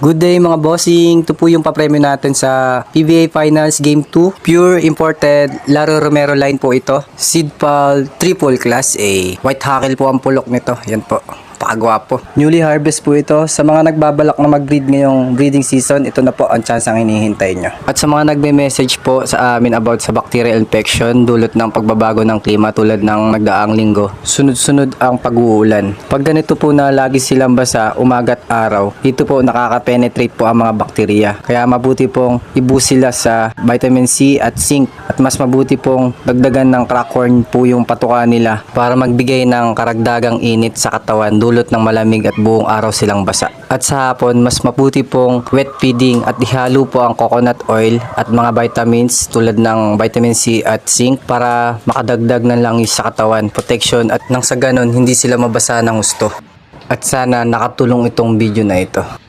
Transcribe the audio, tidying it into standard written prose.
Good day mga bossing, ito po yung papremyo natin sa PBA Finals Game 2. Pure imported Laro Romero line po ito. Seedpal Triple Class A. White Hackle po ang pulok nito. Yan po. Pakagwapo. Newly harvest po ito. Sa mga nagbabalak na mag-breed ngayong breeding season, ito na po ang chance ang hinihintay nyo. At sa mga nagme-message po sa amin about sa bacterial infection dulot ng pagbabago ng klima tulad ng nagdaang linggo, sunod-sunod ang pag-uulan. Pag ganito po na lagi silang basa umaga't araw, dito po nakaka-penetrate po ang mga bakterya. Kaya mabuti pong ibu sila sa vitamin C at zinc at mas mabuti pong dagdagan ng crackhorn po yung patuka nila para magbigay ng karagdagang init sa katawan dulot ng malamig at buong araw silang basa. At sa hapon, mas mabuti pong wet feeding at ihalo po ang coconut oil at mga vitamins tulad ng vitamin C at zinc para makadagdag ng langis sa katawan, protection at nang sa ganon hindi sila mabasa ng gusto. At sana nakatulong itong video na ito.